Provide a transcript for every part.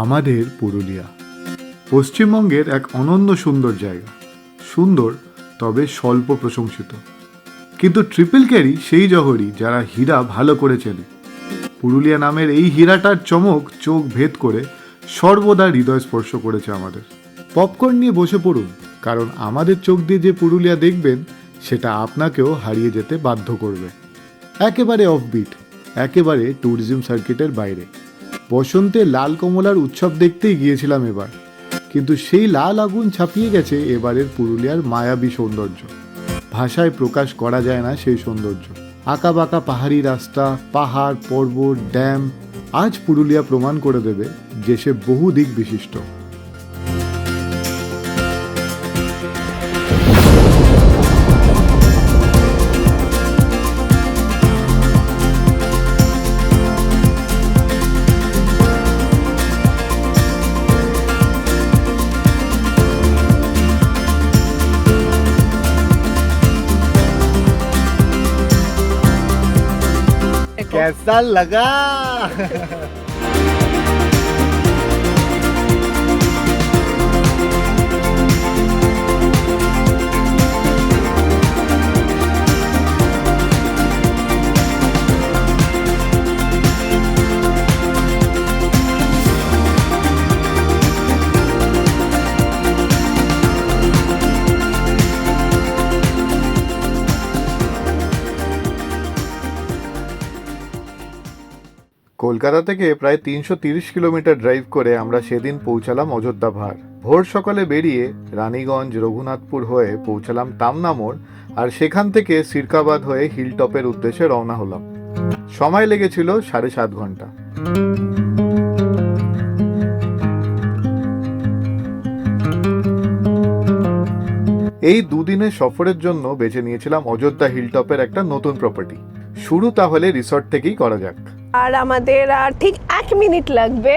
আমাদের পুরুলিয়া পশ্চিমবঙ্গের এক অনন্য সুন্দর জায়গা। সুন্দর, তবে স্বল্প প্রশংসিত। কিন্তু ট্রিপল ক্যারি সেই জহরি যারা হীরা ভালো করে চেনে। পুরুলিয়া নামের এই হীরাটার চমক চোখ ভেদ করে সর্বদা হৃদয় স্পর্শ করেছে আমাদের। পপকর্ন নিয়ে বসে পড়ুন, কারণ আমাদের চোখ দিয়ে যে পুরুলিয়া দেখবেন সেটা আপনাকেও হারিয়ে যেতে বাধ্য করবে। একেবারে অফবিট, একেবারে ট্যুরিজম সার্কিটের বাইরে। বসন্তে লাল কমলার উৎসব দেখতেই গিয়েছিলাম এবার, কিন্তু সেই লাল আগুন ছাপিয়ে গেছে এবারের পুরুলিয়ার মায়াবী সৌন্দর্য। ভাষায় প্রকাশ করা যায় না সেই সৌন্দর্য। আঁকা বাঁকা পাহাড়ি রাস্তা, পাহাড়, পর্বত, ড্যাম। আজ পুরুলিয়া প্রমাণ করে দেবে যে সে বহু দিক বিশিষ্ট। कैसा लगा? কলকাতা থেকে প্রায় 330 কিলোমিটার ড্রাইভ করে আমরা সেদিন পৌঁছালাম অযোধ্যা পাহাড়। ভোর সকালে বেরিয়ে রানীগঞ্জ, রঘুনাথপুর হয়ে পৌঁছালাম টামনা মোড়, আর সেখান থেকে সিরকাবাদ হয়ে হিলটপের উদ্দেশ্যে রওনা হলাম। সময় লেগেছিল 7.5 ঘন্টা। এই দুদিনের সফরের জন্য বেছে নিয়েছিলাম অযোধ্যা হিলটপের একটা নতুন প্রপার্টি। শুরু তাহলে রিসর্ট থেকেই করা যাক। আর আমাদের আর ঠিক 1 মিনিট লাগবে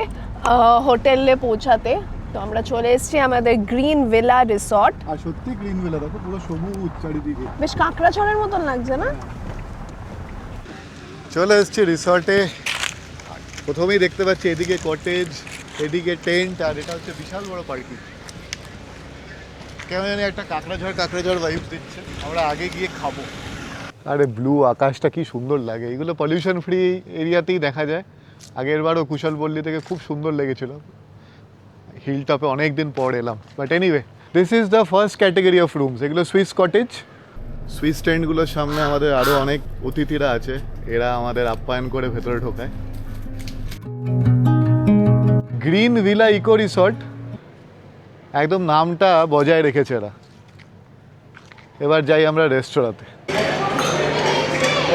হোটেলে পৌঁছাতে। তো আমরা চলে এসেছি আমাদের গ্রিন ভিলা রিসর্ট। আর সত্যি গ্রিন ভিলা দেখো, পুরো সবুজ চারিদিকে, বেশ কাঁকড়াছড়ের মতন লাগছে না? চলে এসেছি রিসর্টে। প্রথমেই দেখতে পাচ্ছি এদিকে কটেজ, এদিকে টেন্ট, আর এটা হচ্ছে বিশাল বড় পার্কিং। কেমন জানি একটা কাঁকড়াঝড় ভাইবস দিচ্ছে। আমরা আগে গিয়ে খাবো। আরে ব্লু আকাশটা কি সুন্দর লাগে। এগুলো পলিউশন ফ্রি এরিয়াতেই দেখা যায়। আগের বারও কুশলপল্লী থেকে খুব সুন্দর লেগেছিল। হিল টপে অনেকদিন পর এলাম। But anyway, this is the first category of rooms. এগুলো সুইস কটেজ। সুইস টেন্টগুলোর সামনে আমাদের আরও অনেক অতিথিরা আছে। এরা আমাদের আপ্যায়ন করে ভেতরে ঢোকায়। গ্রিন ভিলা ইকো রিসর্ট, একদম নামটা বজায় রেখেছে এরা। এবার যাই আমরা রেস্তোরাঁতে।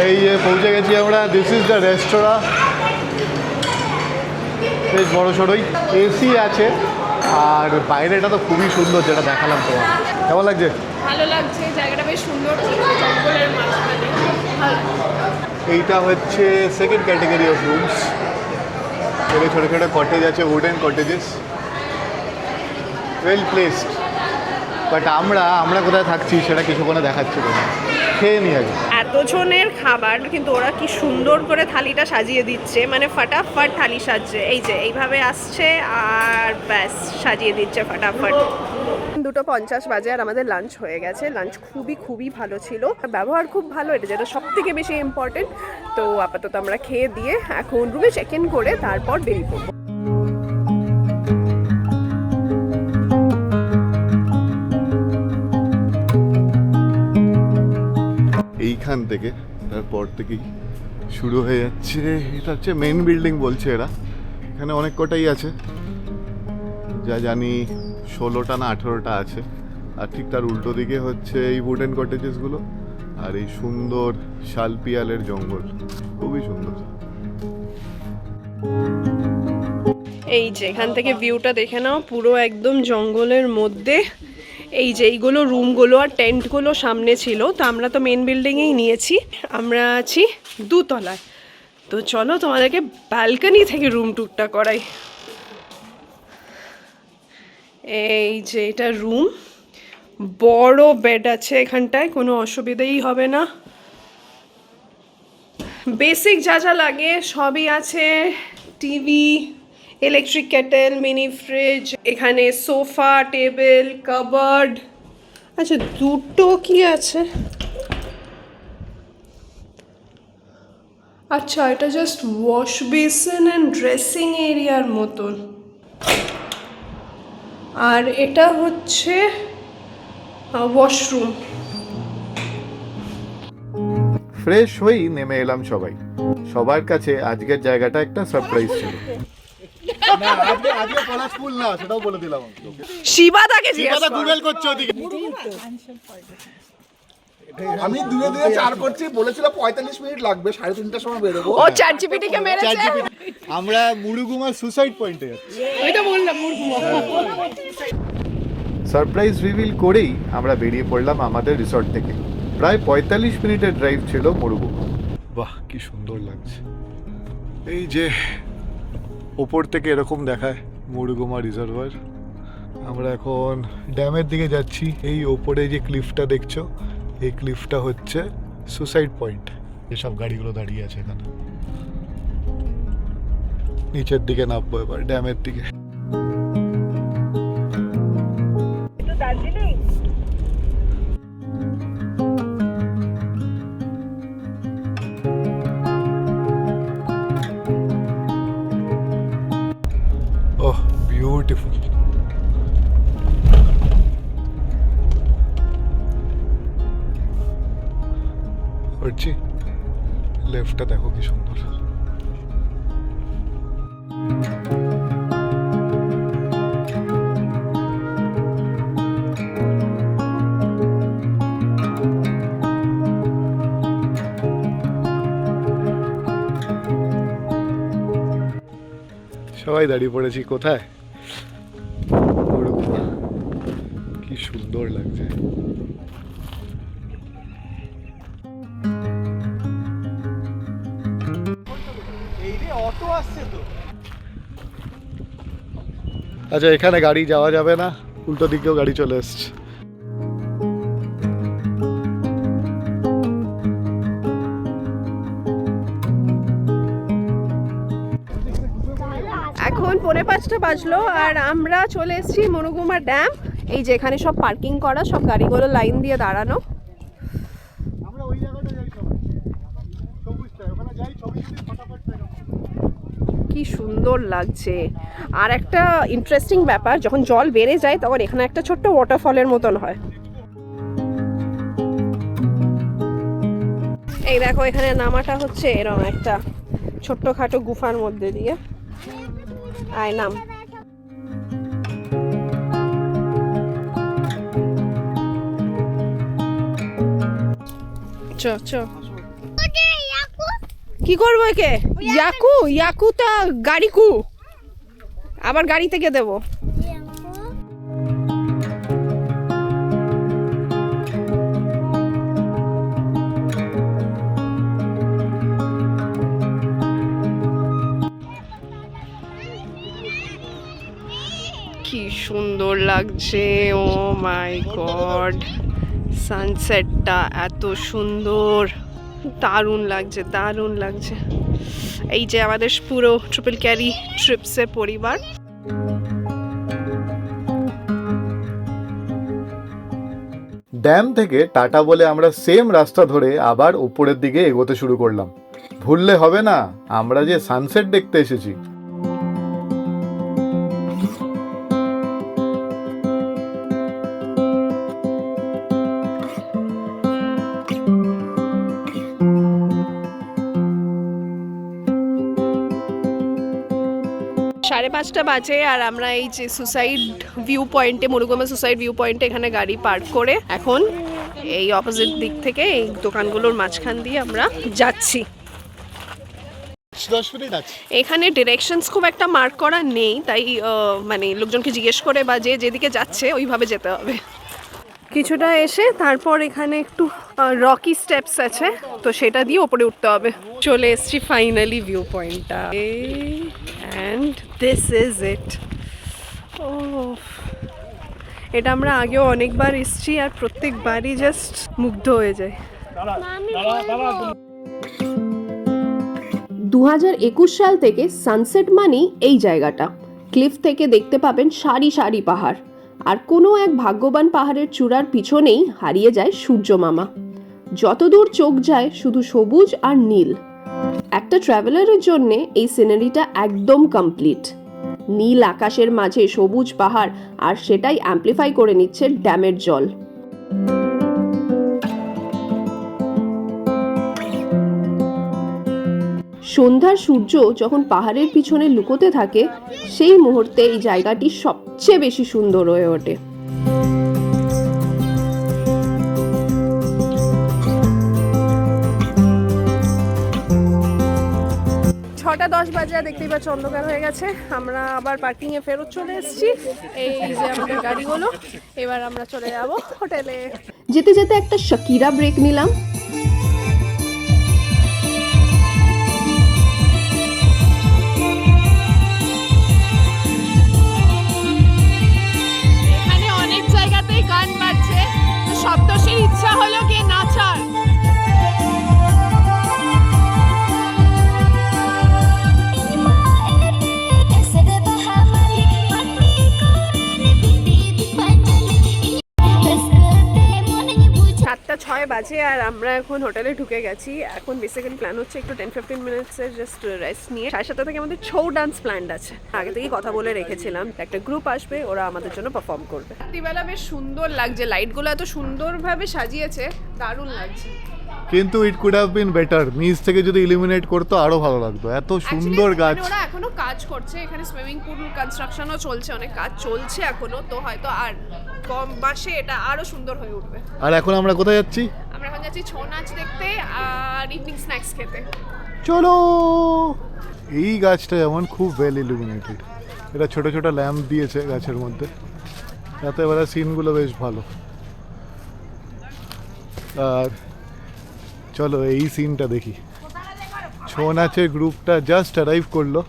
এই যে পৌঁছে গেছি আমরা। দিস ইজ দ্য রেস্তোরাঁ। বেশ বড় সড়ই, এসি আছে, আর বাইরেটা তো খুবই সুন্দর, যেটা দেখালাম তোমার। কেমন লাগছে? ভালো লাগছে, জায়গাটা বেশ সুন্দর, জঙ্গলের মাঝখানে। এইটা হচ্ছে সেকেন্ড ক্যাটেগরি অফ রুমস। এখানে ছোটো ছোটো কটেজ আছে, wooden cottages, well placed. But আমরা কোথায় থাকছি সেটা কিছুক্ষণে দেখাচ্ছি। তোমার খেয়ে নিয়ে আগে। এতজনের খাবার, কিন্তু ওরা কি সুন্দর করে থালিটা সাজিয়ে দিচ্ছে, মানে ফাটাফাট থালি সাজছে। এই যে এইভাবে আসছে আর ব্যাস সাজিয়ে দিচ্ছে ফাটাফাট। 2:50 বাজে আর আমাদের লাঞ্চ হয়ে গেছে। লাঞ্চ খুবই ভালো ছিল, ব্যবহার খুব ভালো, এটা যেটা সব থেকে বেশি ইম্পর্টেন্ট। তো আপাতত আমরা খেয়ে দিয়ে এখন রুমে চেক ইন করে তারপর বেরিয়ে পড়বো। এইখান থেকে তারপর থেকেই শুরু হয়ে যাচ্ছে। এটা হচ্ছে মেন বিল্ডিং বলছে এরা। এখানে অনেক কটাই আছে, যা জানি 16টা না 18টা আছে। আর ঠিক তার উল্টো দিকে হচ্ছে এই উডেন কটেজেসগুলো, আর এই সুন্দর শাল পিয়ালের জঙ্গল, খুবই সুন্দর। এই যে এখান থেকে ভিউটা দেখে নাও, পুরো একদম জঙ্গলের মধ্যে। এই যে এইগুলো রুমগুলো আর টেন্টগুলো সামনে ছিল। তো আমরা তো মেন বিল্ডিংয়েই নিয়েছি, আমরা আছি 2 তলায়। তো চলো তোমাদেরকে ব্যালকনি থেকে রুম ট্যুরটা করাই। এই যে এটা রুম, বড় বেড আছে এখানটায়, কোনো অসুবিধাই হবে না। বেসিক যা যা লাগে সবই আছে, TV, electric kettle, mini fridge, এখানে সোফা, টেবিল, কাবার্ড। আচ্ছা দুটো কি আছে, আচ্ছা এটা just wash basin and dressing এরিয়ার মতন, আর এটা হচ্ছে ওয়াশরুম। ফ্রেশ হয়েই নেমে এলাম সবাই। সবার কাছে আজকের জায়গাটা একটা সারপ্রাইজ ছিল। না আজকে পলাশ ফুল না, সেটাও বলে দিলাম। শিবা তাকে জিজ্ঞেস কথা কর। গুগল করছো ওদিকে। আমি দুয়ে 4 করছি, বলেছিল 45 মিনিট লাগবে, 3:30টার সময় বেরোবো। ও চ্যাট জিপিটি কে মেরেছে। আমরা মুরুগুমা সুসাইড পয়েন্টে যাচ্ছি। ওই তো বললাম মুরগুমা। সারপ্রাইজ রিভিল করেই আমরা বেরিয়ে পড়লাম আমাদের রিসর্ট থেকে। প্রায় 45 মিনিটের ড্রাইভ ছিল মুরুগুমা। বাহ কি সুন্দর লাগছে, এই যে ওপর থেকে এরকম দেখায় মুরুগুমা রিজার্ভার। আমরা এখন ড্যামের দিকে যাচ্ছি। এই ওপরে যে ক্লিফটা দেখছো, এই ক্লিফটা হচ্ছে সুসাইড পয়েন্ট। এসব গাড়িগুলো দাঁড়িয়ে আছে এখানে। নিচের দিকে নামবো এবার ড্যামের দিকে। ওহ বিউটিফুল। করছি লেফটটা দেখো কি সুন্দর। সবাই দাঁড়িয়ে পড়েছি কোথায়, মুরুগুমা। কি সুন্দর লাগছে। অটো আসছে তো। আচ্ছা এখানে গাড়ি যাওয়া যাবে না, উল্টো দিকেও গাড়ি চলে এসছে। এখন 4:45 বাজলো আর আমরা চলে এসেছি মুরুগুমা ড্যাম। এই যে এখানে সব পার্কিং করা, সব গাড়িগুলো লাইন দিয়ে দাঁড়ানো। আমরা ওই জায়গাটা যাই সবাই, সবুজটা ওখানে যাই, ছবি তুলি ফটাফট বেরোবো। কি সুন্দর লাগছে। আর একটা ইন্টারেস্টিং ব্যাপার, যখন জল বেড়ে যায় তখন এখানে একটা ছোট্ট ওয়াটারফলের মতন হয়। এই দেখো এখানে নামাটা হচ্ছে এরকম একটা ছোট্টখাটো গুফার মধ্যে দিয়ে। আয় নাম। চ চ কি করবো একে? ইয়াকু ইয়াকুটা গাড়িকু, আবার গাড়ি থেকে দেবো। কি সুন্দর লাগছে, ও মাই গড, সানসেটটা এত সুন্দর, দারুণ লাগছে দারুণ লাগছে। এই যে আমাদের পুরো ট্রিপল ক্যারি ট্রিপসের পরিবার। ড্যাম থেকে টাটা বলে আমরা সেম রাস্তা ধরে আবার উপরের দিকে এগোতে শুরু করলাম। ভুললে হবে না, আমরা যে সানসেট দেখতে এসেছি। সাড়ে 5টা বাজে আর আমরা এই যে সুসাইড ভিউ পয়েন্টে, মুরুগুমা সুসাইড ভিউ পয়েন্টে এখানে গাড়ি পার্ক করে এখন এই অপোজিট দিক থেকে এই দোকানগুলোর মাঝখান দিয়ে আমরা যাচ্ছি। 10 মিনিট আছে। এখানে ডিরেকশনস খুব একটা মার্ক করা নেই, তাই মানে লোকজনকে জিজ্ঞেস করে বা যে যেদিকে যাচ্ছে ওইভাবে যেতে হবে। কিছুটা এসে তারপর এখানে একটু রকি স্টেপস আছে, তো সেটা দিয়ে ওপরে উঠতে হবে। চলে এসছি ফাইনালি ভিউ পয়েন্টটা, অ্যান্ড দিস ইজ ইট। ও এটা আমরা আগেও অনেকবার এসছি আর প্রত্যেকবারই জাস্ট মুগ্ধ হয়ে যায়। 2021 সাল থেকে সানসেট মানেই এই জায়গাটা। ক্লিফ থেকে দেখতে পাবেন সারি সারি পাহাড়, আর কোনো এক ভাগ্যবান পাহাড়ের চূড়ার পিছনেই হারিয়ে যায় সূর্য মামা। যতদূর চোখ যায় শুধু সবুজ আর নীল। একটা ট্রাভেলারের জন্য এই সিনারিটা একদম কমপ্লিট। নীল আকাশের মাঝে সবুজ পাহাড়, আর সেটাই অ্যাম্প্লিফাই করে নিচ্ছে ড্যামের জল। সন্ধ্যার সূর্য যখন পাহাড়ের পিছনে লুকোতে থাকে, সেই মুহূর্তে এই জায়গাটি সবচেয়ে বেশি সুন্দর হয়ে ওঠে। 6:10 বাজে, দেখতেই পাচ্ছ অন্ধকার হয়ে গেছে। আমরা আবার পার্কিংয়ে ফেরত চলে এসেছি। এই যে আমাদের গাড়িগুলো, এবার আমরা চলে যাব হোটেলে। যেতে যেতে একটা শাকিরা ব্রেক নিলাম। এখানে অনেক জায়গাতেই গান বাজছে, তো সপ্তর্ষির ইচ্ছা হলো গিয়ে নাচার। সাতটা 6 বাজে আর আমরা এখন হোটেলে ঢুকে গেছি। এখন বেসিক্যালি প্ল্যান হচ্ছে একটু 10-15 মিনিটসের জাস্ট রেস্ট নিয়ে 7:30 থেকে আমাদের ছৌ ডান্স প্ল্যান আছে। আগে থেকেই কথা বলে রেখেছিলাম, একটা গ্রুপ আসবে, ওরা আমাদের জন্য পারফর্ম করবে। রাত্রিবেলা বেশ সুন্দর লাগছে, লাইটগুলো এত সুন্দরভাবে সাজিয়েছে, দারুণ লাগছে। কিন্তু it could have been better. নিচ থেকে যদি ইলিমিনেট করতো আরো ভালো লাগতো। এত সুন্দর গাছ। ওরা এখনো কাজ করছে, এখানে সুইমিং পুল কনস্ট্রাকশনও চলছে, অনেক কাজ চলছে এখনো, তো হয়তো আর কম মাসে এটা আরো সুন্দর হয়ে উঠবে। আর এখন আমরা কোথায় যাচ্ছি? আমরা এখন যাচ্ছি ছৌ নাচ দেখতে আর ইভিনিং স্ন্যাক্স খেতে। চলো। এই গাছটা যেমন খুব ওয়েল ইলুমিনেটেড, এটা ছোট ছোট ল্যাম্প দিয়েছে গাছের মধ্যে, তাতে এবারে সিনগুলো বেশ ভালো। আর চলো এই সিনটা দেখি। ছৌ নাচের গ্রুপটা জাস্ট অ্যারাইভ করলো,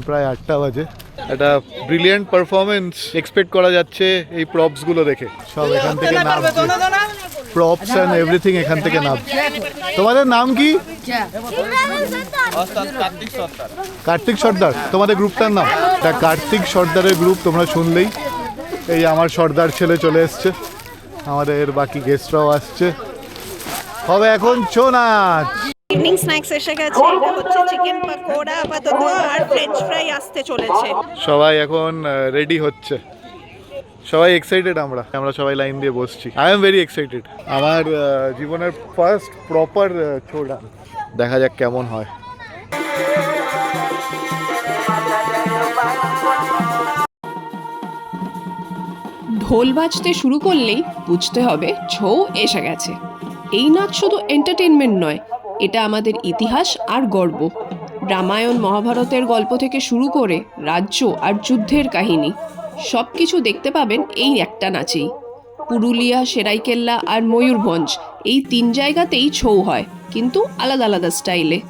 প্রায় 8টা বাজে। একটা ব্রিলিয়েন্ট পারফরমেন্স এক্সপেক্ট করা যাচ্ছে এই প্রপসগুলো দেখে। সব এখান থেকে নামছে, প্রপস অ্যান্ড এভরিথিং এখান থেকে নামছে। তোমাদের নাম কি? কার্তিক সর্দার তোমাদের গ্রুপটার নাম? তা কার্তিক সর্দারের গ্রুপ তোমরা শুনলেই। এই আমার সর্দার ছেলে চলে এসছে, আমাদের বাকি গেস্টরাও আসছে। হবে এখন ছৌ নাচ। ইভিনিং স্ন্যাক্স এসে গেছে, এটা হচ্ছে চিকেন পকোড়া আপাতত, আর ফ্রেঞ্চ ফ্রাই আসতে চলেছে। সবাই এখন রেডি হচ্ছে, সবাই এক্সাইটেড। আমরা সবাই লাইন দিয়ে বসছি। I am very excited. আমার জীবনের ফার্স্ট প্রপার ছৌ ডান্স, দেখা যাক কেমন হয়। ঢোল বাজতে শুরু করলেই বুঝতে হবে ছৌ এসে গেছে। এই নাচ শুধু এন্টারটেনমেন্ট নয়, এটা আমাদের ইতিহাস আর গর্ব। রামায়ণ মহাভারতের গল্প থেকে শুরু করে রাজ্য আর যুদ্ধের কাহিনী সব কিছু দেখতে পাবেন এই একটা নাচেই। পুরুলিয়া, সেরাইকেল্লা আর ময়ূরভঞ্জ এই 3 জায়গাতেই ছৌ হয়, কিন্তু আলাদা আলাদা স্টাইলে।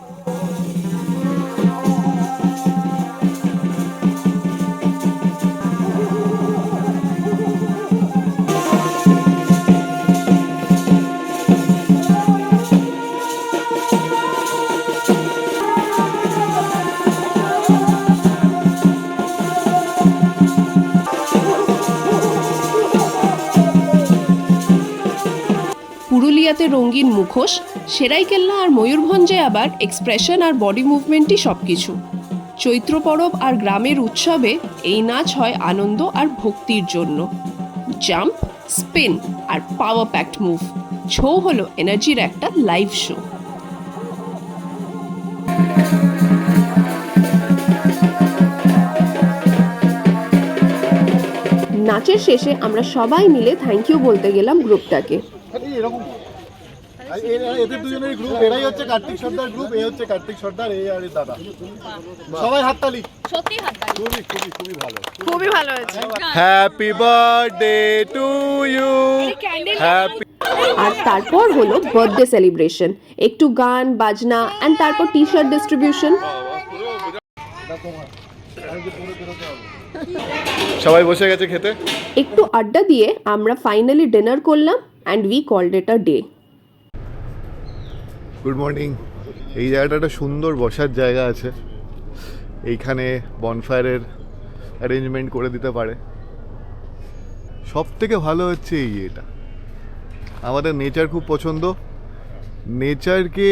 পুরুলিয়াতে রঙিন মুখোশ, সেরাইকেল্লা আর ময়ূরভঞ্জে আবার এক্সপ্রেশন আর বডি মুভমেন্টই সব কিছু। চৈত্র পরব আর গ্রামের উৎসবে এই নাচ হয় আনন্দ আর ভক্তির জন্য। জাম্প, স্পিন আর পাওয়ার প্যাকড মুভ, ছৌ হলো এনার্জির একটা লাইভ শো। নাচের শেষে আমরা সবাই মিলে থ্যাংক ইউ বলতে গেলাম গ্রুপটাকে। এদের দুজনের গ্রুপ, এরাই হচ্ছে কার্তিক সর্দার গ্রুপ, এই হচ্ছে কার্তিক সর্দার, এই আর দাদা। সবাই হাততালি। সত্যি হাততালি। খুবই ভালো, খুবই ভালো হয়েছে। Happy birthday to you. Happy. আর তারপর হলো বার্থডে সেলিব্রেশন, একটু গান বাজনা এন্ড তারপর টি শার্ট ডিস্ট্রিবিউশন। সবাই বসে গেছে খেতে। একটু আড্ডা দিয়ে আমরা ফাইনালি ডিনার করলাম and we called it a day. Good morning. এই জায়গাটা একটা সুন্দর বসার জায়গা আছে, এইখানে বনফায়ারের অ্যারেঞ্জমেন্ট করে দিতে পারে। সব থেকে ভালো হচ্ছে এটা, আমাদের নেচার খুব পছন্দ, নেচারকে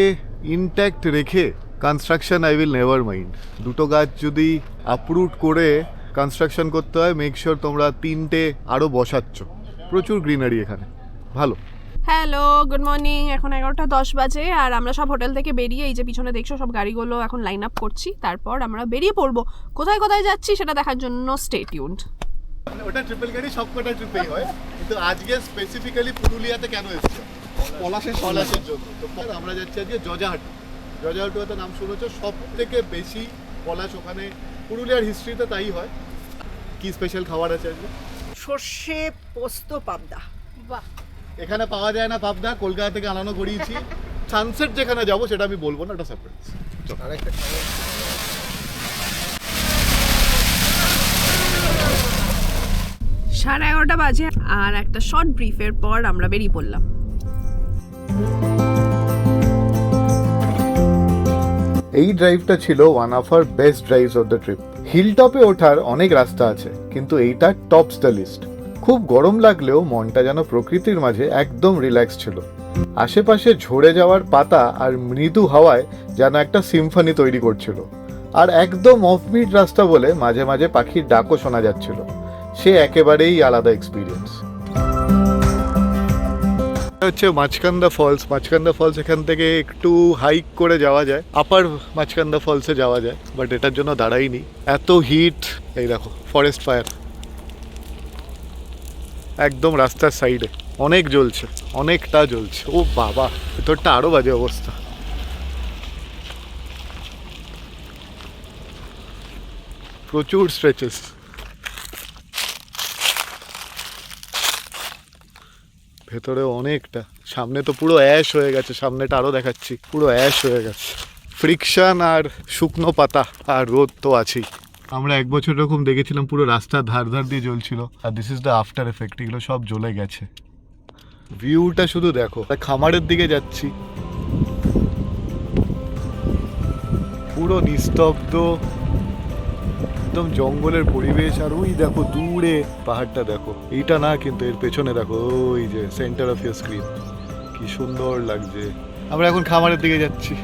ইনট্যাক্ট রেখে construction I will never mind. দুটো গাছ যদি আপরুট করে কনস্ট্রাকশন করতে হয়, মেক শিওর তোমরা 3টে আরও বসাচ্ছ। প্রচুর গ্রিনারি এখানে, ভালো। Hello, good morning. এখন 11:10 বাজে আর আমরা সব হোটেল থেকে বেরিয়ে এই যে পিছনে দেখছো সব গাড়িগুলো এখন লাইন আপ করছি, তারপর আমরা বেরিয়ে পড়বো। কোথায় কোথায় যাচ্ছি সেটা দেখার জন্য স্টে টিউনড। ওটা ট্রিপল গাড়ি সবকটা ট্রিপেই হয়, কিন্তু আজকে স্পেসিফিক্যালি পুরুলিয়াতে কেন এসেছো? পলাশের জন্য। তো আমরা যাচ্ছি আজকে জজাহাটু। জজাহাটু এত নাম শুনেছো, সব থেকে বেশি পলাশ ওখানে, পুরুলিয়ার হিস্ট্রিতে তাই হয়। কি স্পেশাল খাবার আছে আজকে? সর্ষে পোস্ত পাবদা। বাহ, এখানে পাওয়া যায় না পাবদা, কলকাতা থেকে আনানো করিয়েছি। সানসেট যেখানে যাবো সেটা আমি বলবো না, এটা সারপ্রাইজ। আরেকটা 11:30 বাজে আর একটা শর্ট ব্রিফের পর আমরা বেরিয়ে পড়লাম। এই ড্রাইভটা ছিল one of our best drives of the trip. Hill টপে ওঠার অনেক রাস্তা আছে, কিন্তু এইটা টপস দ্য লিস্ট। খুব গরম লাগলেও মনটা যেন প্রকৃতির মাঝে একদম রিল্যাক্স ছিল। আশেপাশে ঝরে যাওয়ার পাতা আর মৃদু হাওয়ায় যেন একটা সিম্ফনি তৈরি করছিল। আর একদম অফবিট রাস্তা বলে মাঝে মাঝে পাখির ডাকও শোনা যাচ্ছিল। সে একেবারেই আলাদা এক্সপিরিয়েন্স। হচ্ছে মাছকান্দা ফলস। মাছকান্দা ফলস এখান থেকে একটু হাইক করে যাওয়া যায়, আপার মাছকান্দা ফলসে যাওয়া যায়, বাট এটার জন্য দাঁড়াইনি, এত হিট। এই দেখো ফরেস্ট ফায়ার একদম রাস্তার সাইডে, অনেক জ্বলছে, অনেকটা জ্বলছে। ও বাবা, ভেতরটা আরো বাজে অবস্থা। প্রচুর স্ট্রেচেস। ভেতরে অনেকটা, সামনে তো পুরো অ্যাশ হয়ে গেছে, সামনেটা আরো দেখাচ্ছি, পুরো অ্যাশ হয়ে গেছে। ফ্রিকশন আর শুকনো পাতা আর রোদ তো আছেই। আমরা 1 বছর এরকম দেখেছিলাম পুরো রাস্তার ধার ধার দিয়ে জ্বলছিল, আর this is the after effect. এগুলো সব জ্বলে গেছে। ভিউটা শুধু দেখো। খামারের দিকে যাচ্ছি, পুরো নিস্তব্ধ, একদম জঙ্গলের পরিবেশ। আর ওই দেখো দূরে পাহাড়টা দেখো, এইটা না কিন্তু এর পেছনে দেখো, ওই যে সেন্টার অফ ইয়ার স্ক্রিন, কি সুন্দর লাগছে। আমরা এখন খামারের দিকে যাচ্ছি।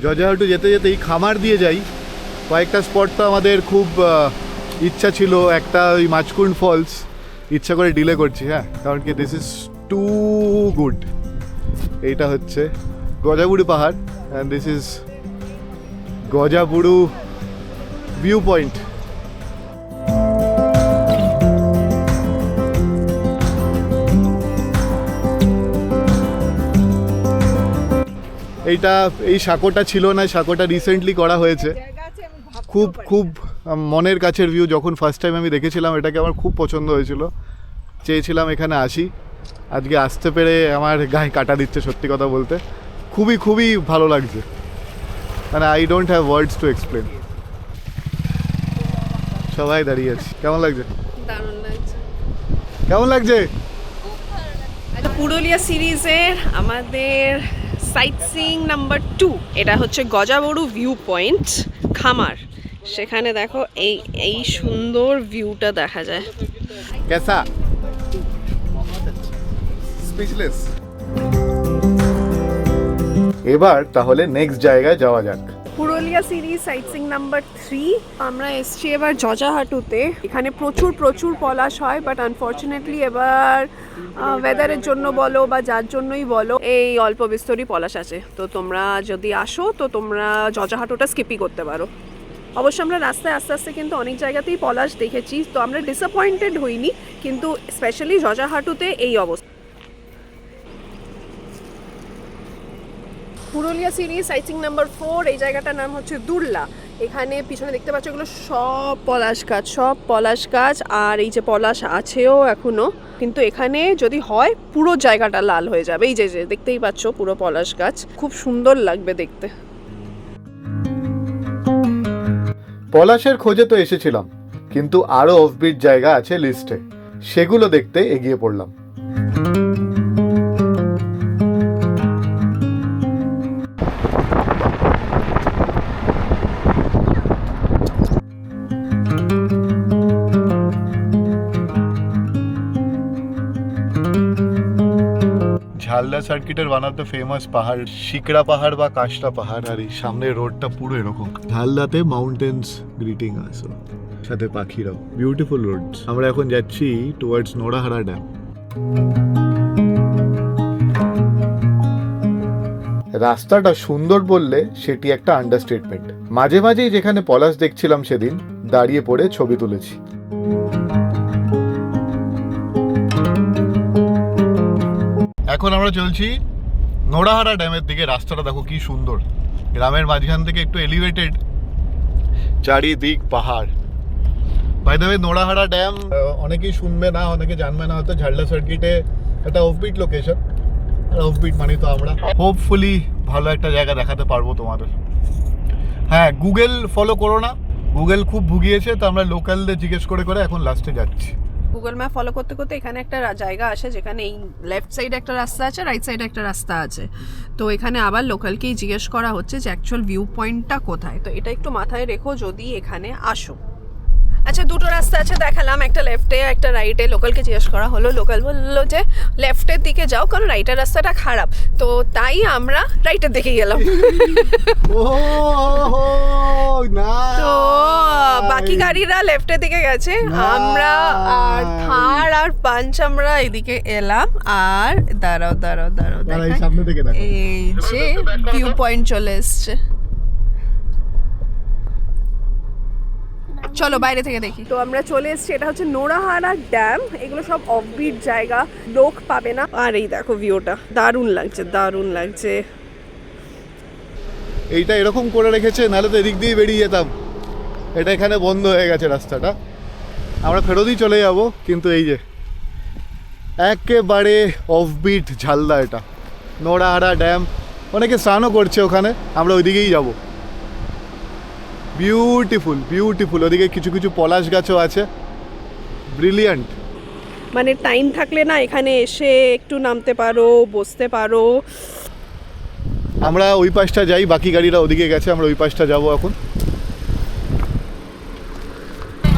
জজাহাটু যেতে যেতে এই খামার দিয়ে যাই। কয়েকটা স্পট তো আমাদের খুব ইচ্ছা ছিল, একটা ওই মাছকুন্ড ফলস, ইচ্ছা করে ডিলে করছি, হ্যাঁ, কারণ কি দিস ইজ টু গুড। এইটা হচ্ছে গজাবুড়ু পাহাড় and this is Gajaburu view point. এই সাঁকোটা ছিল না, সাঁকোটা রিসেন্টলি করা হয়েছে। খুব খুব মনের কাছের ভিউ। যখন ফার্স্ট টাইম আমি দেখেছিলাম এটাকে, আমার খুব পছন্দ হয়েছিল, চেয়েছিলাম এখানে আসি। আজকে আসতে পেরে আমার গায়ে কাটা দিচ্ছে, সত্যি কথা বলতে খুবই খুবই ভালো লাগছে। মানে I don't have words to explain. সবাই দাঁড়িয়ে আছি। কেমন লাগছে? দারুণ লাগছে। কেমন লাগছে? পুরুলিয়া সিরিজের আমাদের সাইট সিইং নাম্বার 2, এটা হচ্ছে গজাবড়ু ভিউ পয়েন্ট খামার। সেখানে দেখো এই সুন্দর ভিউটা দেখা যায়। কেসা? স্পিচলেস। এবার তাহলে নেক্সট জায়গায় যাওয়া যাক। Purulia series site seeing number 3। আমরা এসছি এবার জজাহাটুতে। এখানে প্রচুর প্রচুর পলাশ হয়, বাট আনফর্চুনেটলি এবার ওয়েদারের জন্য বলো বা যার জন্যই বলো, এই অল্প বিস্তরই পলাশ আছে। তো তোমরা যদি আসো তো তোমরা জজাহাটুটা স্কিপই করতে পারো। অবশ্য আমরা রাস্তায় আস্তে আস্তে কিন্তু অনেক জায়গাতেই পলাশ দেখেছি, তো আমরা ডিসঅ্যাপয়েন্টেড হইনি, কিন্তু স্পেশালি জজাহাটুতে এই অবস্থা। Purulia series site seeing number 4, এই জায়গাটার নাম হচ্ছে দুর্লা। এখানে পিছনে দেখতে পাচ্ছ এগুলো সব পলাশ গাছ আর এই যে পলাশ আছেও এখনো, কিন্তু এখানে যদি হয় পুরো জায়গাটা লাল হয়ে যাবে। এই যে যে দেখতেই পাচ্ছ পুরো পলাশ গাছ, খুব সুন্দর লাগবে দেখতে। পলাশের খোঁজে তো এসেছিলাম, কিন্তু আরো অফবিট জায়গা আছে লিস্টে, সেগুলো দেখতে এগিয়ে পড়লাম। ঝালদা সার্কিটের ওয়ান অফ দ্য ফেমাস পাহাড় শিকড়া পাহাড় বা কাশরা পাহাড়, আর এই সামনের রোডটা পুরো এরকম। ঝালদাতে মাউন্টেন্স গ্রিটিং আছে, সাথে পাখিরাও, বিউটিফুল রোডস। আমরা এখন যাচ্ছি টুয়ার্ডস নোড়াহারা ড্যাম। রাস্তাটা সুন্দর বললে সেটি একটা আন্ডারস্টেটমেন্ট। মাঝে মাঝেই যেখানে পলাশ দেখছিলাম সেদিন দাঁড়িয়ে পড়ে ছবি তুলেছি। এখন আমরা চলছি নোড়াহারা ড্যামের দিকে। রাস্তাটা দেখো কি সুন্দর, গ্রামের মাঝখান থেকে একটু এলিভেটেড, চারিদিক পাহাড়। বাই দ্য ওয়ে, নোড়াহারা ড্যাম অনেকেই শুনবে না, অনেকে জানবে না হয়তো। ঝালদা সার্কিটে একটা অফবিট লোকেশন, আর অফবিট মানে তো আমরা হোপফুলি ভালো একটা জায়গা দেখাতে পারবো তোমাদের। হ্যাঁ, গুগল ফলো করো না, গুগল খুব ভুগিয়েছে, তো আমরা লোকালদের জিজ্ঞেস করে করে এখন লাস্টে যাচ্ছি। গুগল ম্যাপ ফলো করতে করতে এখানে একটা জায়গা আসে যেখানে এই লেফট সাইডে একটা রাস্তা আছে, রাইট সাইডে একটা রাস্তা আছে। তো এখানে আবার লোকালকেই জিজ্ঞেস করা হচ্ছে যে অ্যাকচুয়াল ভিউ পয়েন্টটা কোথায়। তো এটা একটু মাথায় রেখো যদি এখানে আসো। আচ্ছা, দুটো রাস্তা আছে দেখালাম, একটা লেফটে একটা রাইটে। লোকালকে জিজ্ঞেস করা হলো, লোকাল বললো যে লেফটের দিকে যাও কারণ রাইটের রাস্তাটা খারাপ। তো তাই আমরা রাইটের দিকে গেলাম। তো বাকি গাড়িরা লেফটের দিকে গেছে, আমরা আর থার আর পাঞ্চ আমরা এদিকে এলাম। আর দাঁড়াও সামনে থেকে দেখো, এই যে ভিউ পয়েন্ট চলে এসছে। চলো বাইরে থেকে দেখি। তো আমরা চলে এসেছি, এটা হচ্ছে নোড়াহারা ড্যাম। এগুলো সব অফবিট জায়গা, লোক পাবে না। আর এই দেখো ভিউটা, দারুণ লাগছে। এইটা এরকম করে রেখেছে, নাহলে তো এদিক দিয়ে বেরিয়ে যেতাম। এটা এখানে বন্ধ হয়ে গেছে রাস্তাটা, আমরা ফেরতই চলে যাব। কিন্তু এই যে একেবারে অফবিট ঝালদা, এটা নোড়াহারা ড্যাম। অনেকে স্নানও করছে ওখানে, আমরা ওইদিকেই যাব। বিউটিফুল। ওদিকে কিছু পলাশ গাছও আছে, ব্রিলিয়ান্ট। মানে টাইম থাকলে না এখানে এসে একটু নামতে পারো, বসতে পারো। আমরা ওই পাশটা যাই, বাকি গাড়িরা ওদিকে গেছে, আমরা ওই পাশটা যাব এখন।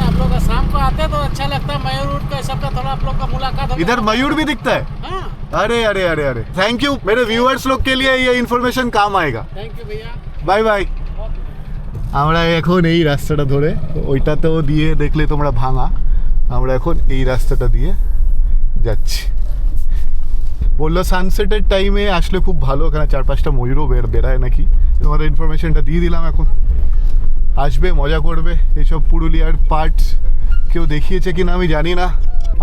आप लोग शाम को आते तो अच्छा लगता है, मयूर उठ का सबका थोड़ा आप लोग का मुलाकात हो। इधर मयूर भी दिखता है? हाँ, अरे थैंक यू, मेरे व्यूअर्स लोग के लिए ये इन्फॉर्मेशन काम आएगा। थैंक यू भैया। Bye bye. আমরা এখন এই রাস্তাটা ধরে, ওইটাতেও দিয়ে দেখলে তোমরা ভাঙা, আমরা এখন এই রাস্তাটা দিয়ে যাচ্ছি। বললো সানসেটের টাইমে আসলে খুব ভালো, ওখানে 4-5টা ময়ূরও বেড়ায় নাকি। তোমাদের ইনফরমেশনটা দিয়ে দিলাম। এখন আসবে, মজা করবে। এইসব পুরুলিয়ার পার্টস কেউ দেখিয়েছে কিনা আমি জানি না।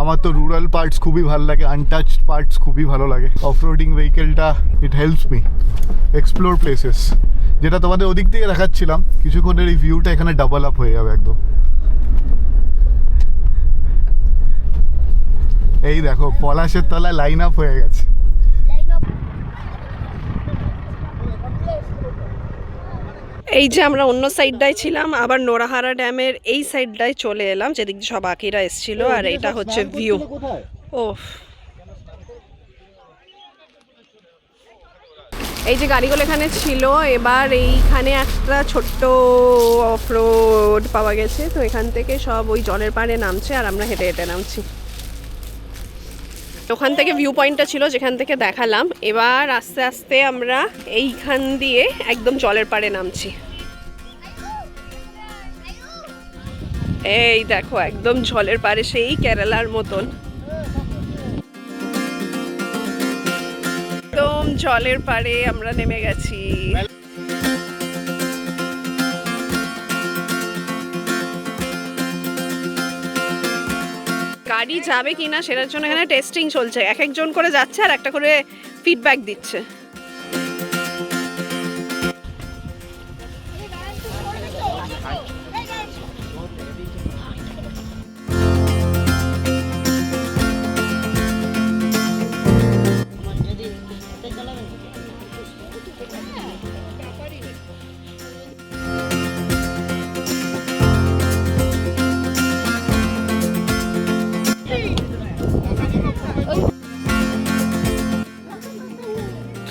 আমার তো রুরাল পার্টস খুবই ভালো লাগে, আনটাচড পার্টস খুবই ভালো লাগে। অফরোডিং ভেহিকেলটা it helps me explore places. যেটা তোমাদের ওদিক থেকে দেখাচ্ছিলাম, কিছুক্ষণের এই ভিউটা এখানে ডাবল আপ হয়ে যাবে একদম। এই দেখো পলাশের তলায় লাইন আপ হয়ে গেছে। এই যে আমরা অন্য সাইডটায় ছিলাম, আবার নোড়াহারা ড্যামের এই সাইডটায় চলে এলাম যেদিক দিয়ে সব বাকিরা এসেছিল। আর এটা হচ্ছে ভিউ। ও, এই যে গাড়িগুলো এখানে ছিল, এবার এইখানে একটা ছোট্ট অফরোড পাওয়া গেছে। তো এখান থেকে সব ওই জলের পাড়ে নামছে আর আমরা হেঁটে হেঁটে নামছি। ওখান থেকে ভিউ পয়েন্টটা ছিল যেখান থেকে দেখালাম। এবার আস্তে আস্তে আমরা এইখান দিয়ে একদম জলের পাড়ে নামছি। এই দেখো একদম জলের পাড়ে, সেই কেরালার মতন একদম জলের পাড়ে আমরা নেমে গেছি। গাড়ি যাবে কিনা সেটার জন্য এখানে টেস্টিং চলছে, এক একজন করে যাচ্ছে আর একটা করে ফিডব্যাক দিচ্ছে।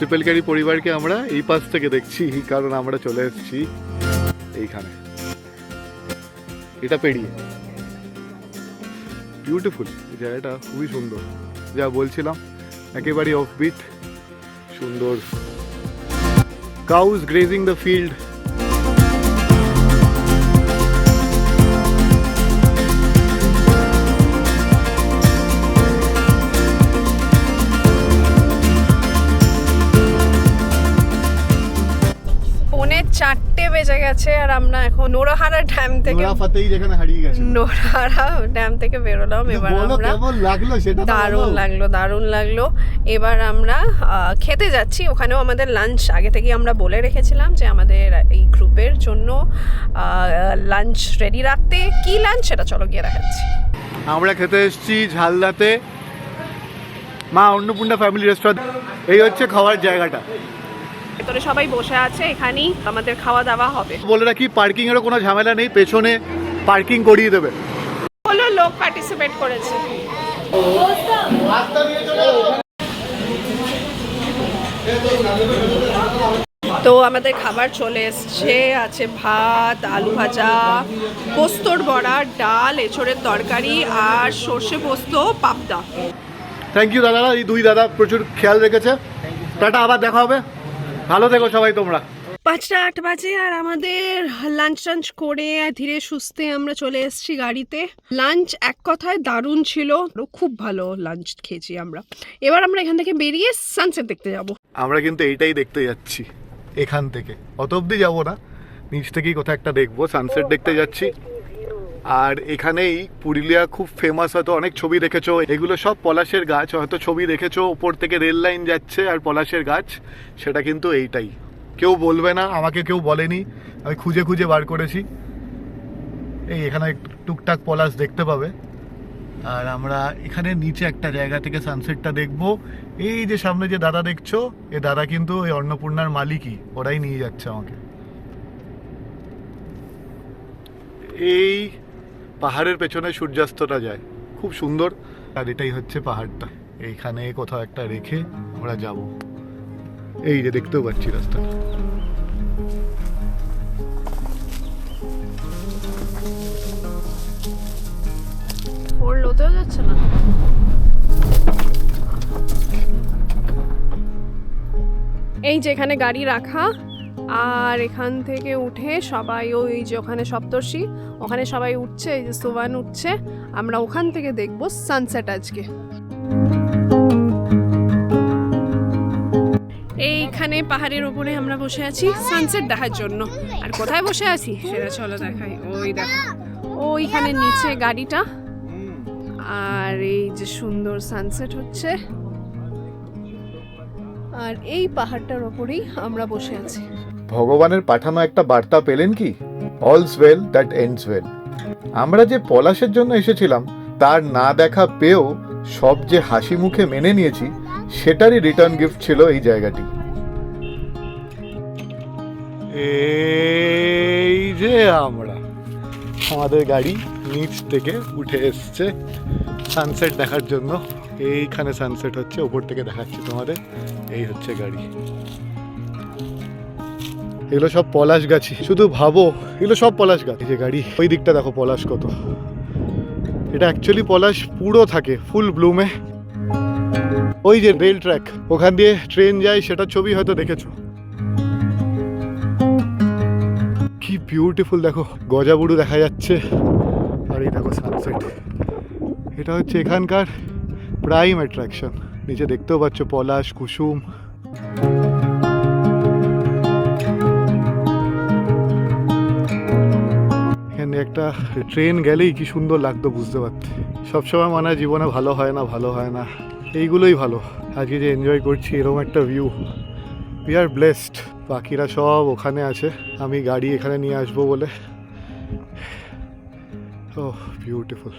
ট্রিপল ক্যারি পরিবারকে আমরা এই পাশ থেকে দেখছি, কারণ আমরা চলে এসেছি এইখানে, এটা পেরিয়ে। বিউটিফুল জায়গাটা, খুবই সুন্দর, যা বলছিলাম একেবারে অফবিট, সুন্দর। Cows grazing the field. পৌনে 4টে বেজে গেছে আর আমরা এখন নোরাহারা ড্যাম থেকে নোরাফাতেই যেখানে হারিয়ে গেছে, নোরাহারা ড্যাম থেকে বেরোলাম। এবার বলো আমরা কেমন লাগলো সেটা? দারুণ লাগলো। এবার আমরা খেতে যাচ্ছি। ওখানেও আমাদের লাঞ্চ আগে থেকেই আমরা বলে রেখেছিলাম যে আমাদের এই গ্রুপের জন্য লাঞ্চ রেডি রাখতে। কি লাঞ্চ সেটা চলো গিয়ে দেখাচ্ছি। আমরা খেতে এসেছি ঝালদাতে, মা অন্নপূর্ণা ফ্যামিলি রেস্টুরেন্ট। এই হচ্ছে খাওয়ার জায়গাটা, ভেতরে সবাই বসে আছে, এখানেই আমাদের খাওয়া দাওয়া হবে। বলে রাখি পার্কিং এরও কোনো ঝামেলা নেই, পেছনে পার্কিং করিয়ে দেবে। হলো লোক পার্টিসিপেট করেছে। তো আমাদের খাবার চলে এসছে, আছে ভাত, আলু ভাজা, পোস্তর বড়া, ডাল, এঁচড়ের তরকারি আর সর্ষে পোস্ত, পাবদা। থ্যাংক ইউ দাদারা, এই দুই দাদা প্রচুর খেয়াল রেখেছে। টাটা, আবার দেখা হবে, ভালো থেকো সবাই তোমরা। 5টা 8 বাজে আর আমাদের লাঞ্চ করে ধীরে সুস্থে আমরা চলে এসেছি গাড়িতে। লাঞ্চ এক কথায় দারুণ ছিল, খুব ভালো লাঞ্চ খেয়েছি আমরা। এবার আমরা এখান থেকে বেরিয়ে সানসেট দেখতে যাব। আমরা কিন্তু এইটাই দেখতে যাচ্ছি, এখান থেকে অত অব্দি যাবো না, নিচ থেকেই কোথাও একটা দেখবো, সানসেট দেখতে যাচ্ছি। আর এখানেই পুরুলিয়া খুব ফেমাস, হয়তো অনেক ছবি দেখেছো, এগুলো সব পলাশের গাছ, হয়তো ছবি দেখেছো, ওপর থেকে রেল লাইন যাচ্ছে আর পলাশের গাছ, সেটা কিন্তু এইটাই। কেউ বলবে না, আমাকে কেউ বলেনি, আমি খুঁজে খুঁজে বার করেছি। এই এখানে টুকটাক পলাশ দেখতে পাবে। আর আমরা এখানে নিচে একটা জায়গা থেকে সানসেটটা দেখবো। এই যে সামনে যে দাদা দেখছো, এই দাদা কিন্তু এই অন্নপূর্ণার মালিকই, ওরাই নিয়ে যাচ্ছে আমাকে। এই পাহাড়ের পেছনে সূর্যাস্তটা যায়, খুব সুন্দর। আর এটাই হচ্ছে পাহাড়টা, এইখানে কোথাও একটা রেখে আমরা যাব। এই যে দেখতেও পাচ্ছি রাস্তাটা। ফোর লোতেও যাচ্ছে না। এই যে এখানে গাড়ি রাখা, আর এখান থেকে উঠে সবাই ওই যে ওখানে সপ্তর্ষি, ওখানে সবাই উঠছে, এই যে সোভান উঠছে, আমরা ওখান থেকে দেখবো সানসেট আজকে। এইখানে পাহাড়ের উপরে আমরা বসে আছি সানসেট দেখার জন্য। আর কোথায় বসে আছি সেটা চলো দেখাই। ওই দেখো ওইখানে নিচে গাড়িটা, আর এই যে সুন্দর সানসেট হচ্ছে, আর এই পাহাড়টার ওপরেই আমরা বসে আছি। ভগবানের পাঠানো একটা বার্তা পেলেন কি? All's well that ends well. আমরা যে পলাশের জন্য এসেছিলাম তার না দেখা পেয়েও সব যে হাসি মুখে মেনে নিয়েছি, সেটারই রিটার্ন গিফট ছিল এই জায়গাটি। এই যে আমরা, আমাদের গাড়ি নিচ থেকে উঠে এসছে সানসেট দেখার জন্য। এইখানে সানসেট হচ্ছে, ওপর থেকে দেখাচ্ছি তোমাদের। এই হচ্ছে গাড়ি, এগুলো সব পলাশ গাছি, শুধু ভাবো এগুলো সব পলাশ গাছ। এই যে গাড়ি, ওই দিকটা দেখো পলাশ কত। এটা অ্যাকচুয়ালি পলাশ পুরো থাকে ফুল ব্লুমে। ওই যে রেল ট্র্যাক, ওখান দিয়ে ট্রেন যায়, সেটা ছবি হয়তো দেখেছো। কি বিউটিফুল দেখো, গজাবুড়ু দেখা যাচ্ছে। আর এই দেখো সানসেট, এটা হচ্ছে এখানকার প্রাইম অ্যাট্রাকশন। নিচে দেখতেও পাচ্ছ পলাশ, কুসুম। এখানে একটা ট্রেন গেলেই কি সুন্দর লাগতো বুঝতে পারতে। সবসময় মনে হয় জীবনে ভালো হয় না, ভালো হয় না, এইগুলোই ভালো। আজকে যে এনজয় করছি এরকম একটা ভিউ, উই আর ব্লেসড। বাকিরা সব ওখানে আছে, আমি গাড়ি এখানে নিয়ে আসবো বলে। ওহ বিউটিফুল।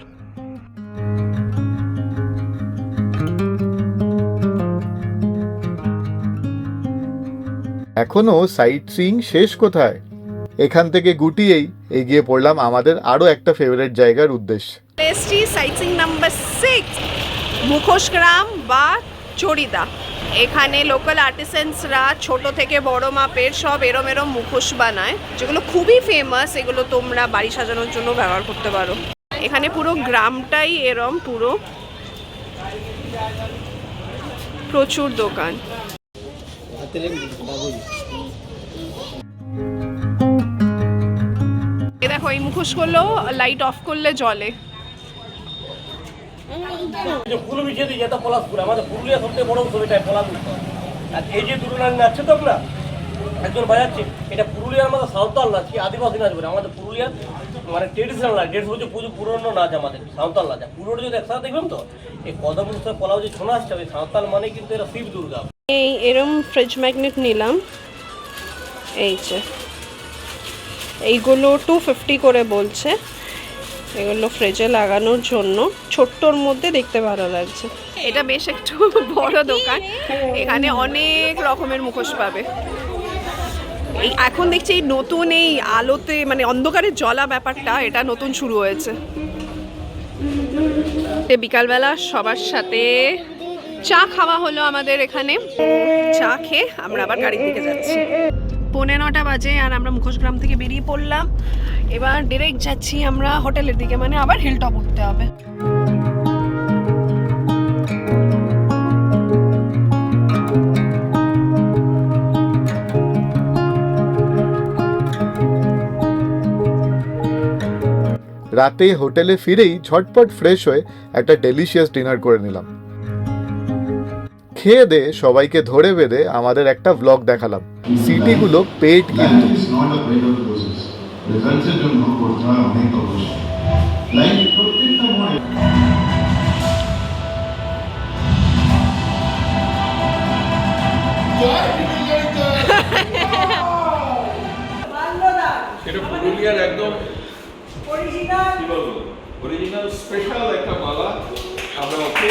এখনো সাইট সিইং শেষ কোথায়? এখান থেকে গুটিয়েই এগিয়ে পড়লাম আমাদের আরো একটা ফেভারিট জায়গার উদ্দেশ্যে। এসটি সাইট সিইং নাম্বার 6 মুখোশ গ্রাম বা চড়িদা। এখানে লোকাল আর্টিসানসরা ছোট থেকে বড় মাপের সব এরম এরম মুখোশ বানায়, যেগুলো খুবই ফেমাস। এগুলো তোমরা বাড়ি সাজানোর জন্য ব্যবহার করতে পারো। এখানে পুরো গ্রামটাই এরম, পুরো প্রচুর দোকান। এ দেখো, এই মুখোশগুলো লাইট অফ করলে জ্বলে। যে পুরো মিশিয়ে দিই, যেটা পলাশপুর আমাদের পুরুলিয়া সবচেয়ে বড় উৎসব, এটা পলাশপুর। আর এই যে দুটো নাচ নাচছে তো না, একজন বাজাচ্ছে, এটা পুরুলিয়ার আমাদের সাঁওতাল নাচ, কি আদিবাসী নাচ বলে। আমাদের পুরুলিয়ার মানে ট্রেডিশনাল নাচ, 150 বছর পুজো পুরনো নাচ, আমাদের সাঁওতাল নাচ। পুরোটা যদি একসাথে দেখবেন তো, এই কদম উৎসব পলাও যে শোনা আসছে, ওই সাঁওতাল মানে কিন্তু এরা শিব দুর্গা। এই এরম ফ্রিজ ম্যাগনেট নিলাম, এই যে এইগুলো 250 করে বলছে। এগুলো ফ্রিজে লাগানোর জন্য, ছোট্টর মধ্যে দেখতে ভালো লাগছে। এটা বেশ একটু বড় দোকান, এখানে অনেক রকমের মুখোশ পাবে। এই এখন দেখছি এই নতুন এই আলোতে মানে অন্ধকারে জ্বলা ব্যাপারটা, এটা নতুন শুরু হয়েছে। বিকালবেলা সবার সাথে চা খাওয়া হলো আমাদের এখানে। চা খেয়ে আমরা আবার গাড়ির দিকে যাচ্ছি। 9:15 বাজে আর আমরা মুখোশগ্রাম থেকে বেরিয়ে পড়লাম। এবার ডিরেক্ট যাচ্ছি আমরা হোটেলের দিকে, মানে আবার হিলটপ উঠতে হবে। রাতে হোটেলে ফিরেই ঝটপট ফ্রেশ হয়ে একটা ডেলিশিয়াস ডিনার করে নিলাম। খেয়ে দে সবাইকে ধরে বেঁধে আমাদের একটা ব্লগ দেখালাম। সিটিগুলো পেট কিন্তু। রেজাল্টের জন্য করতে হয় অনেক অবশ্যই। লাইফ প্রত্যেকটা মোড়ে সেটা পুরুলিয়ার একদম অরিজিনাল স্পেশাল একটা মালা আমরা ওকে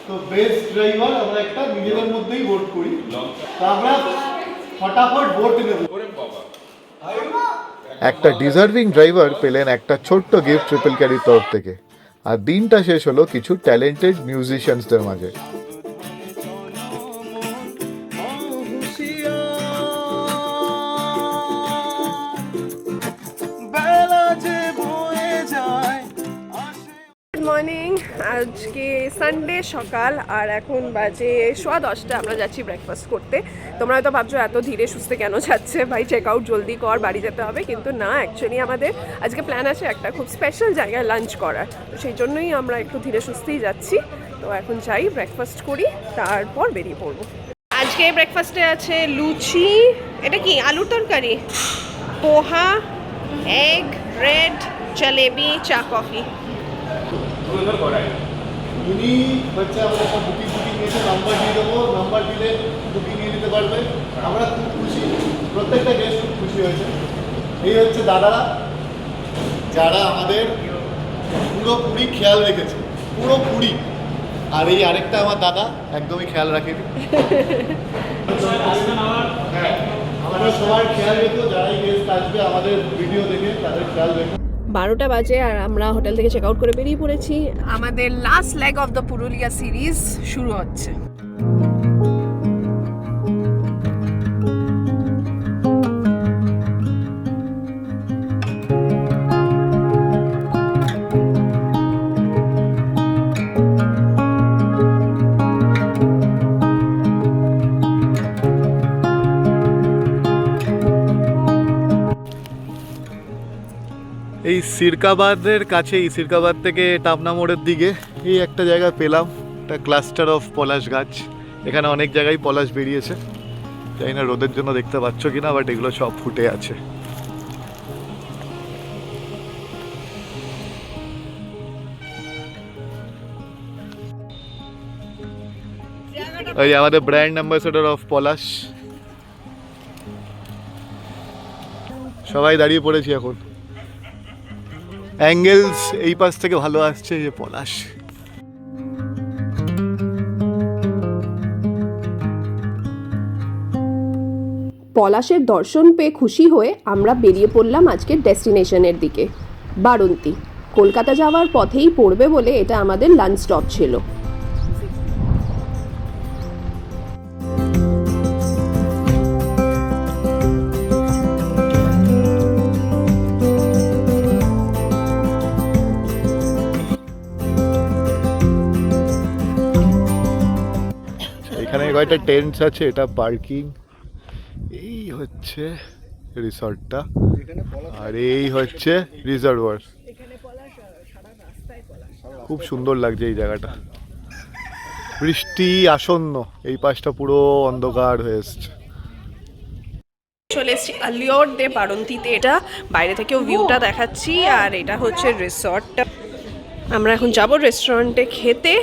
তো বেস্ট ড্রাইভার আমরা একটা নিজেদের মধ্যেই ভোট করি, তো আমরা ফটাফট ভোট নেব। একটা ডিজার্ভিং ড্রাইভার পেলেন একটা ছোট্ট গিফট ট্রিপল ক্যারির তরফ থেকে। আর দিনটা শেষ হলো কিছু ট্যালেন্টেড মিউজিশিয়ানসদের মাঝে। গুড মর্নিং, আজকে সানডে সকাল আর এখন বাজে 10:15। আমরা যাচ্ছি ব্রেকফাস্ট করতে। তোমরা হয়তো ভাবছো এত ধীরে সুস্থে কেন যাচ্ছে, ভাই চেক আউট জলদি কর, বাড়ি যেতে হবে। কিন্তু না, অ্যাকচুয়ালি আমাদের আজকে প্ল্যান আছে একটা খুব স্পেশাল জায়গায় লাঞ্চ করার, তো সেই জন্যই আমরা একটু ধীরে সুস্থেই যাচ্ছি। তো এখন যাই, ব্রেকফাস্ট করি, তারপর বেরিয়ে পড়বো। আজকে ব্রেকফাস্টে আছে লুচি, এটা কি আলুর তরকারি, পোহা, এগ, ব্রেড, জলেবি, চা, কফি। উনি হচ্ছে আমরা একটা বুকিং নিয়েছে, নাম্বার দিয়ে দেবো, নাম্বার দিলে বুকিং নিয়ে নিতে পারবে। আমরা খুব খুশি, প্রত্যেকটা গেস্ট খুব খুশি হয়েছে। এই হচ্ছে দাদারা, যারা আমাদের পুরোপুরি খেয়াল রেখেছে, পুরোপুরি। আর এই আরেকটা আমার দাদা একদমই খেয়াল রাখেনি। হ্যাঁ, আমাদের সবার খেয়াল রেখো, যারাই গেস্ট আসবে আমাদের ভিডিও দেখে তাদের খেয়াল রেখো। 12টা বাজে আর আমরা হোটেল থেকে চেক আউট করে বেরিয়ে পড়েছি। আমাদের last leg of the Purulia series শুরু হচ্ছে। এই সিরকাবাদের কাছেই, সিরকাবাদ থেকে টাপনা মোড়ের দিকে এই একটা জায়গা পেলাম, একটা ক্লাস্টার অফ পলাশ গাছ। এখানে অনেক জায়গায় পলাশ বেরিয়েছে, জানি না রোদের জন্য দেখতে পাচ্ছ কিনা, বাট এগুলো সব ফুটে আছে। ওই আমাদের ব্র্যান্ড অ্যাম্বাসেডর অফ পলাশ, সবাই দাঁড়িয়ে পড়েছি এখন। অ্যাঙ্গেলস এই পাশ থেকে ভালো আসছে, যে পলাশ। পলাশের দর্শন পেয়ে খুশি হয়ে আমরা বেরিয়ে পড়লাম আজকের ডেস্টিনেশনের দিকে। বাড়ন্তি। কলকাতা যাওয়ার পথেই পড়বে বলে এটা আমাদের লাঞ্চ স্টপ ছিল। এখানে কয়েকটা টেন্টস আছে, এটা পার্কিং। এই হচ্ছে রিসর্টটা, আর এই হচ্ছে রিজার্ভার। খুব সুন্দর লাগছে এই জায়গাটা। বৃষ্টি আসন্ন, এই পাশটা পুরো অন্ধকার হয়ে এসছে। চলে এসেছি আলিয়র দে বাড়ন্তিতে। এটা বাইরে থেকেও ভিউটা দেখাচ্ছি, আর এটা হচ্ছে রিসর্টটা। আমরা এখন যাব রেস্টুরেন্টে খেতে।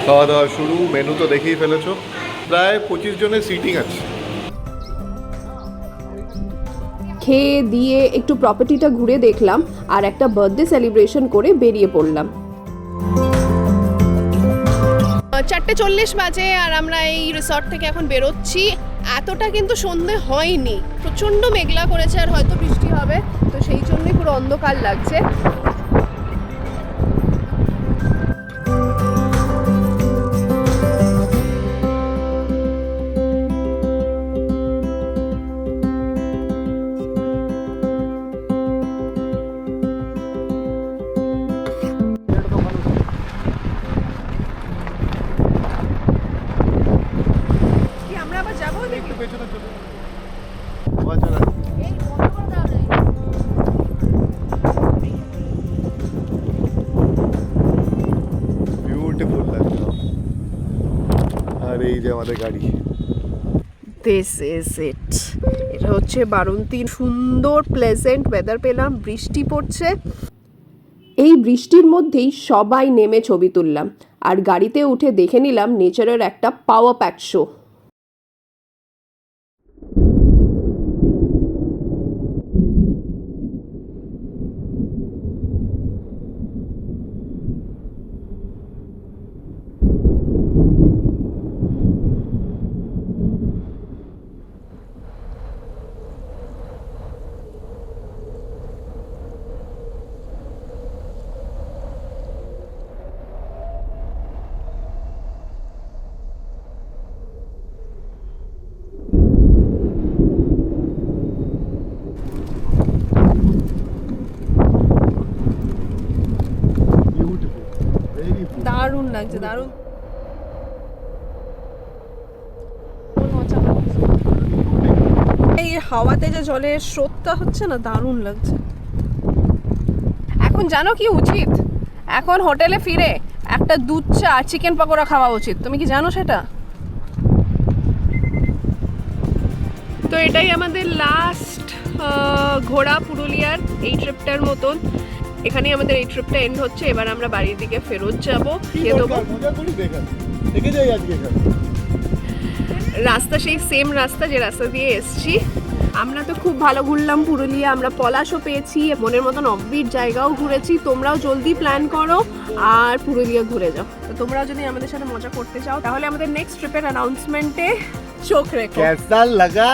খাওয়া দাওয়া শুরু। মেনু তো দেখেই ফেলেছো, প্রায় 25 জনের সিটিং আছে। খেয়ে দিয়ে একটু প্রপার্টিটা ঘুরে দেখলাম আর একটা বার্থডে সেলিব্রেশন করে বেরিয়ে পড়লাম। 4:40 বাজে আর আমরা এই রিসর্ট থেকে এখন বেরোচ্ছি। এতটা কিন্তু সন্ধে হয়নি, প্রচণ্ড মেঘলা করেছে আর হয়তো বৃষ্টি হবে, তো সেই জন্যই পুরো অন্ধকার লাগছে। কি আমরা আবার যাবো দেখি? পেছনে চলে আওয়াজ আর বিউটিফুল লাগছে। আর এই যে আমাদের গাড়ি। This is it. এটা হচ্ছে বাড়ন্তি। সুন্দর প্লেজেন্ট ওয়েদার পেলাম, বৃষ্টি পড়ছে। এই বৃষ্টির মধ্যেই সবাই নেমে ছবি তুললাম আর গাড়িতে উঠে দেখে নিলাম নেচারের একটা পাওয়ার প্যাক শো। দারুণ লাগছে, দারুণ। এই হাওয়াতে যে জলের স্রোতটা হচ্ছে না, দারুণ লাগছে। এখন জানো কি উচিত? এখন হোটেলে ফিরে একটা দুধ চা চিকেন পকোড়া খাওয়া উচিত। তুমি কি জানো সেটা? তো এটাই আমাদের লাস্ট ঘোরা পুরুলিয়ার এই ট্রিপটার মতন। এখানেই আমাদের এই ট্রিপটা এন্ড হচ্ছে। এবার আমরা বাড়ির দিকে ফেরত যাব। খেয়ে দেবো। মজা করি দেখান, দেখে যাই আজকে এখানে। রাস্তা সেই সেম রাস্তা যে রাস্তা দিয়ে এসছি। আমরা তো খুব ভালো ঘুরলাম পুরুলিয়া। আমরা পলাশও পেয়েছি, মনের মতন অফবিট জায়গাও ঘুরেছি। তোমরাও জলদি প্ল্যান করো আর পুরুলিয়া ঘুরে যাও। তো তোমরাও যদি আমাদের সাথে মজা করতে চাও তাহলে আমাদের নেক্সট ট্রিপের অ্যানাউন্সমেন্টে চোখ রেখো। কেসা লাগা?